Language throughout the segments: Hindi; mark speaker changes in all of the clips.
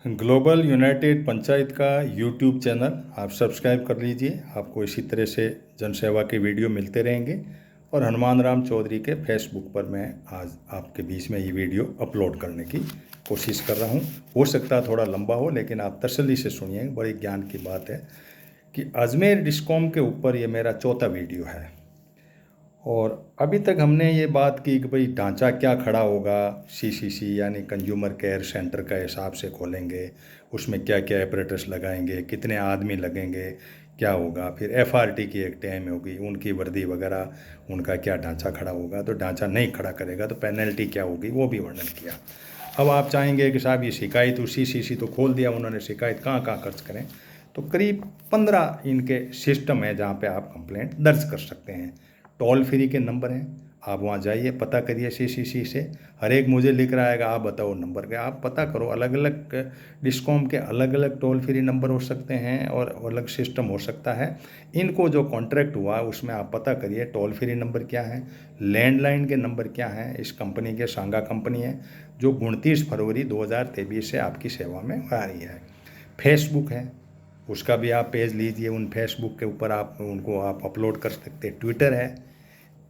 Speaker 1: ग्लोबल यूनाइटेड पंचायत का यूट्यूब चैनल आप सब्सक्राइब कर लीजिए। आपको इसी तरह से जनसेवा के वीडियो मिलते रहेंगे। और हनुमान राम चौधरी के फेसबुक पर मैं आज आपके बीच में ये वीडियो अपलोड करने की कोशिश कर रहा हूँ। हो सकता है थोड़ा लंबा हो, लेकिन आप तसल्ली से सुनिए, बड़ी ज्ञान की बात है कि अजमेर डिस्कॉम के ऊपर ये मेरा चौथा वीडियो है। और अभी तक हमने ये बात की कि भाई ढांचा क्या खड़ा होगा, सीसीसी यानी कंज्यूमर केयर सेंटर का हिसाब से खोलेंगे, उसमें क्या क्या ऑपरेटर्स लगाएंगे, कितने आदमी लगेंगे, क्या होगा, फिर एफआरटी की एक टीम होगी, उनकी वर्दी वगैरह, उनका क्या ढांचा खड़ा होगा। तो ढांचा नहीं खड़ा करेगा तो पेनल्टी क्या होगी वो भी वर्णन किया। अब आप चाहेंगे कि साहब ये शिकायत, सीसीसी तो खोल दिया उन्होंने, शिकायत कहाँ कहाँ खर्च करें। तो करीब 15 इनके सिस्टम है जहाँ पे आप कंप्लेंट दर्ज कर सकते हैं। टोल फ्री के नंबर हैं, आप वहाँ जाइए, पता करिए सीसीसी से। हर एक मुझे लिख रहा है कि आप बताओ नंबर के, आप पता करो। अलग अलग डिस्कॉम के अलग अलग टोल फ्री नंबर हो सकते हैं और अलग सिस्टम हो सकता है। इनको जो कॉन्ट्रैक्ट हुआ उसमें आप पता करिए टोल फ्री नंबर क्या है, लैंडलाइन के नंबर क्या हैं। इस कंपनी के सांगा कंपनी है जो 29 फरवरी 2023 से आपकी सेवा में आ रही है। फेसबुक है, उसका भी आप पेज लीजिए, उन फेसबुक के ऊपर आप उनको आप अपलोड कर सकते हैं। ट्विटर है,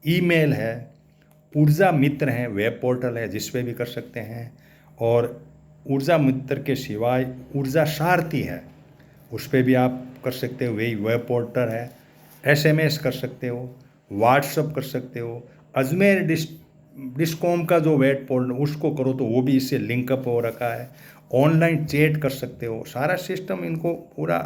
Speaker 1: ईमेल है, ऊर्जा मित्र है, वेब पोर्टल है जिस पे भी कर सकते हैं। और ऊर्जा मित्र के सिवाय ऊर्जा सारथी है, उस पर भी आप कर सकते हो, वही वेब पोर्टल है। एसएमएस कर सकते हो, व्हाट्सअप कर सकते हो। अजमेर डिस्कॉम का जो वेब पोर्टल उसको करो तो वो भी इससे लिंकअप हो रखा है। ऑनलाइन चैट कर सकते हो, सारा सिस्टम इनको पूरा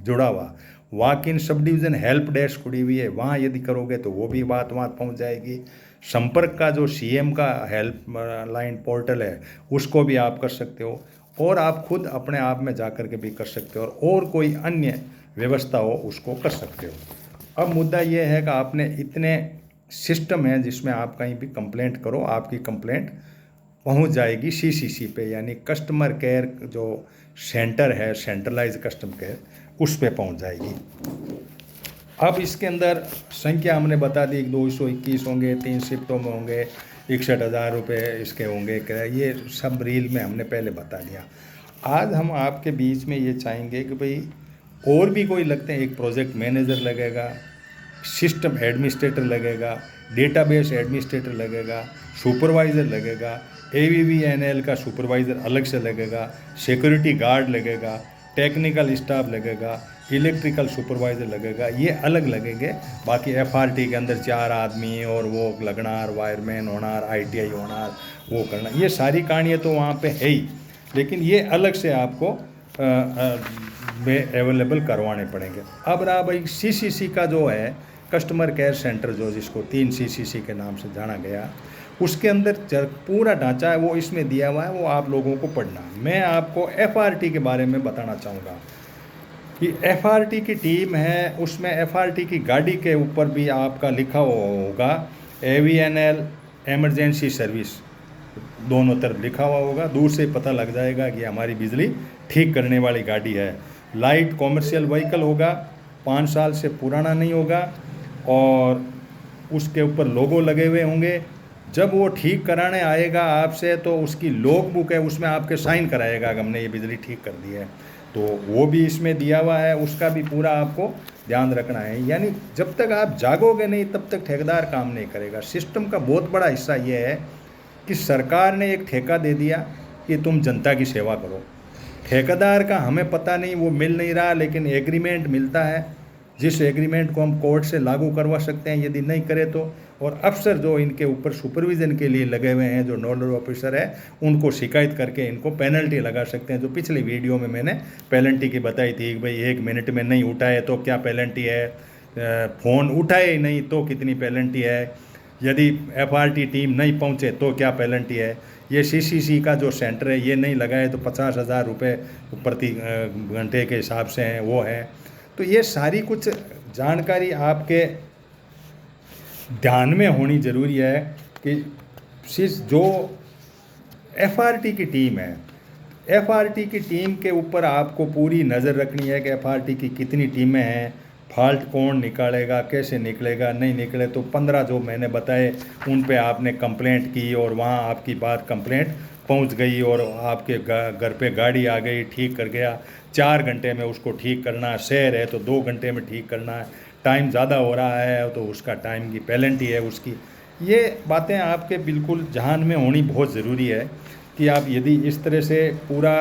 Speaker 1: जुड़ा हुआ। Walk in sub division help desk खुली हुई है, वहाँ यदि करोगे तो वो भी बात वहाँ पहुँच जाएगी। संपर्क का जो सीएम का हेल्प लाइन पोर्टल है उसको भी आप कर सकते हो। और आप खुद अपने आप में जा कर के भी कर सकते हो, और कोई अन्य व्यवस्था हो उसको कर सकते हो। अब मुद्दा ये है कि आपने इतने सिस्टम हैं जिसमें आप कहीं भी कंप्लेंट करो, आपकी कंप्लेंट पहुंच जाएगी सीसीसी पे, यानी कस्टमर केयर जो सेंटर है, सेंट्रलाइज कस्टमर केयर, उस पे पहुंच जाएगी। अब इसके अंदर संख्या हमने बता दी, 221 होंगे, 3 शिफ्टों में होंगे, 61,000 रुपये इसके होंगे, ये सब रील में हमने पहले बता दिया। आज हम आपके बीच में ये चाहेंगे कि भाई और भी कोई लगते हैं, एक प्रोजेक्ट मैनेजर लगेगा, सिस्टम एडमिनिस्ट्रेटर लगेगा, डेटाबेस एडमिनिस्ट्रेटर लगेगा, सुपरवाइज़र लगेगा, एवीवीएनएल का सुपरवाइज़र अलग से लगेगा, सिक्योरिटी गार्ड लगेगा, टेक्निकल स्टाफ लगेगा, इलेक्ट्रिकल सुपरवाइज़र लगेगा, ये अलग लगेंगे। बाकी एफआरटी के अंदर 4 आदमी और वो लगनार, वायरमैन होनार, आईटीआई होनार, वो करना, ये सारी कहानियाँ तो वहाँ पे है ही, लेकिन ये अलग से आपको में अवेलेबल करवाने पड़ेंगे। अब रहा भाई सीसीसी का जो है कस्टमर केयर सेंटर, जो जिसको 3 सीसीसी के नाम से जाना गया, उसके अंदर पूरा ढांचा है वो इसमें दिया हुआ है, वो आप लोगों को पढ़ना है। मैं आपको एफआरटी के बारे में बताना चाहूँगा कि एफआरटी की टीम है, उसमें एफआरटी की गाड़ी के ऊपर भी आपका लिखा होगा एवीएनएल एमरजेंसी सर्विस, दोनों तरफ लिखा हुआ होगा, दूर से पता लग जाएगा कि हमारी बिजली ठीक करने वाली गाड़ी है। लाइट कॉमर्शियल व्हीकल होगा, 5 साल से पुराना नहीं होगा, और उसके ऊपर लोगो लगे हुए होंगे। जब वो ठीक कराने आएगा आपसे तो उसकी लॉग बुक है, उसमें आपके साइन कराएगा कि हमने ये बिजली ठीक कर दी है, तो वो भी इसमें दिया हुआ है, उसका भी पूरा आपको ध्यान रखना है। यानी जब तक आप जागोगे नहीं तब तक ठेकेदार काम नहीं करेगा। सिस्टम का बहुत बड़ा हिस्सा ये है कि सरकार ने एक ठेका दे दिया कि तुम जनता की सेवा करो। ठेकेदार का हमें पता नहीं, वो मिल नहीं रहा, लेकिन एग्रीमेंट मिलता है, जिस एग्रीमेंट को हम कोर्ट से लागू करवा सकते हैं यदि नहीं करे तो। और अफसर जो इनके ऊपर सुपरविज़न के लिए लगे हुए हैं, जो नोडल ऑफिसर है, उनको शिकायत करके इनको पेनल्टी लगा सकते हैं। जो पिछली वीडियो में मैंने पेनल्टी की बताई थी कि भाई 1 मिनट में नहीं उठाए तो क्या पेनल्टी है, फ़ोन उठाए ही नहीं तो कितनी पेनल्टी है, यदि एफआरटी टीम नहीं पहुंचे तो क्या पेनल्टी है। ये सीसीसी का जो सेंटर है ये नहीं लगाए तो 50,000 रुपये प्रति घंटे के हिसाब से हैं, वो है। तो ये सारी कुछ जानकारी आपके ध्यान में होनी ज़रूरी है कि जो एफआरटी की टीम है, एफआरटी की टीम के ऊपर आपको पूरी नज़र रखनी है कि एफआरटी की कितनी टीमें हैं, फॉल्ट कौन निकालेगा, कैसे निकलेगा, नहीं निकले तो 15 जो मैंने बताए उन पे आपने कंप्लेंट की और वहाँ आपकी बात कंप्लेंट पहुंच गई और आपके घर पे गाड़ी आ गई, ठीक कर गया। 4 घंटे में उसको ठीक करना, शहर है तो 2 घंटे में ठीक करना है, टाइम ज़्यादा हो रहा है तो उसका टाइम की पेनल्टी है उसकी। ये बातें आपके बिल्कुल ध्यान में होनी बहुत ज़रूरी है कि आप यदि इस तरह से पूरा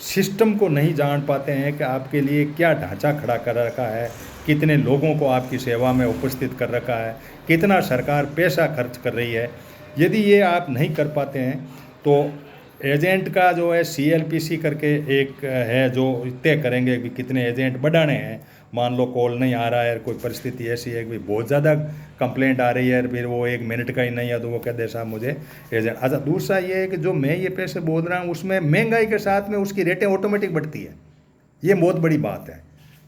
Speaker 1: सिस्टम को नहीं जान पाते हैं कि आपके लिए क्या ढांचा खड़ा कर रखा है, कितने लोगों को आपकी सेवा में उपस्थित कर रखा है, कितना सरकार पैसा खर्च कर रही है, यदि ये आप नहीं कर पाते हैं तो एजेंट का जो है CLPC करके एक है जो तय करेंगे कि कितने एजेंट बढ़ाने हैं। मान लो कॉल नहीं आ रहा है, कोई परिस्थिति ऐसी है कि बहुत ज़्यादा कंप्लेंट आ रही है, फिर वो 1 मिनट का ही नहीं है तो वो कह दे साहब मुझे एजेंट। अच्छा, दूसरा ये है कि जो मैं ये पैसे बोल रहा हूँ उसमें महंगाई के साथ में उसकी रेटें ऑटोमेटिक बढ़ती है। ये बहुत बड़ी बात है।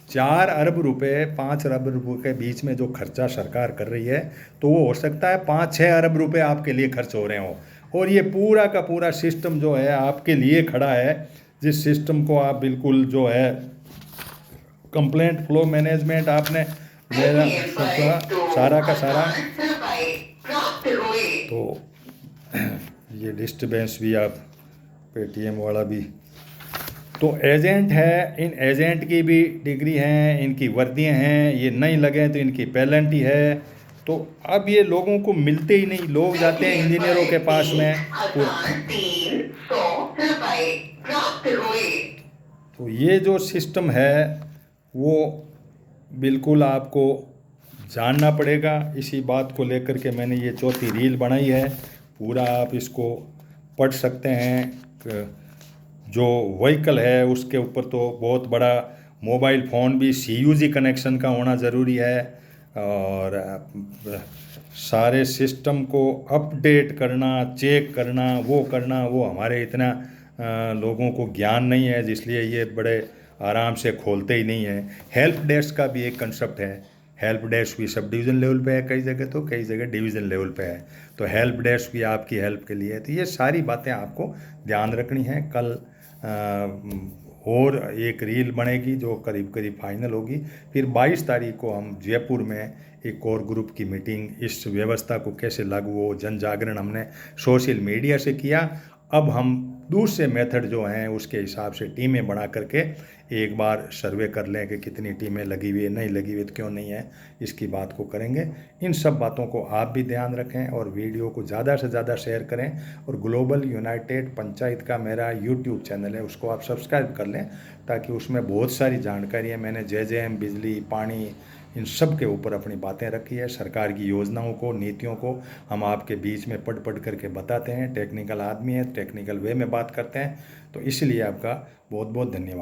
Speaker 1: 4 अरब रुपए 5 अरब रुपए के बीच में जो खर्चा सरकार कर रही है तो वो हो सकता है 5-6 अरब रुपए आपके लिए खर्च हो रहे हों, और ये पूरा का पूरा सिस्टम जो है आपके लिए खड़ा है, जिस सिस्टम को आप बिल्कुल जो है कंप्लेंट फ्लो मैनेजमेंट आपने मेरा सोचा सारा का सारा। तो ये डिस्टर्बेंस भी आप पेटीएम वाला भी, तो एजेंट है, इन एजेंट की भी डिग्री हैं, इनकी वर्दियां हैं, ये नहीं लगे तो इनकी पेनल्टी है। तो अब ये लोगों को मिलते ही नहीं, लोग जाते हैं इंजीनियरों के पास में तो ये जो सिस्टम है वो बिल्कुल आपको जानना पड़ेगा। इसी बात को लेकर के मैंने ये चौथी रील बनाई है, पूरा आप इसको पढ़ सकते हैं। जो व्हीकल है उसके ऊपर तो बहुत बड़ा मोबाइल फ़ोन भी CUG कनेक्शन का होना ज़रूरी है, और सारे सिस्टम को अपडेट करना, चेक करना, वो हमारे इतना लोगों को ज्ञान नहीं है, जिसलिए ये बड़े आराम से खोलते ही नहीं हैं। हेल्प डेस्क का भी एक कंसेप्ट है, हेल्प डेस्क भी सब डिवीज़न लेवल पे है कई जगह, तो कई जगह डिवीज़न लेवल पे है, तो हेल्प डेस्क भी आपकी हेल्प के लिए है। तो ये सारी बातें आपको ध्यान रखनी है। कल और एक रील बनेगी जो करीब करीब फाइनल होगी। फिर 22 तारीख को हम जयपुर में एक और ग्रुप की मीटिंग, इस व्यवस्था को कैसे लागू हो, जन जागरण हमने सोशल मीडिया से किया। अब हम दूसरे मेथड जो हैं उसके हिसाब से टीमें बना करके एक बार सर्वे कर लें कि कितनी टीमें लगी हुई है, नहीं लगी हुई तो क्यों नहीं है, इसकी बात को करेंगे। इन सब बातों को आप भी ध्यान रखें और वीडियो को ज़्यादा से ज़्यादा शेयर करें। और ग्लोबल यूनाइटेड पंचायत का मेरा यूट्यूब चैनल है, उसको आप सब्सक्राइब कर लें, ताकि उसमें बहुत सारी जानकारियाँ मैंने JJM, बिजली, पानी, इन सब के ऊपर अपनी बातें रखी है। सरकार की योजनाओं को, नीतियों को हम आपके बीच में पढ़ करके बताते हैं। टेक्निकल आदमी है, टेक्निकल वे में बात करते हैं, तो इसलिए आपका बहुत बहुत धन्यवाद।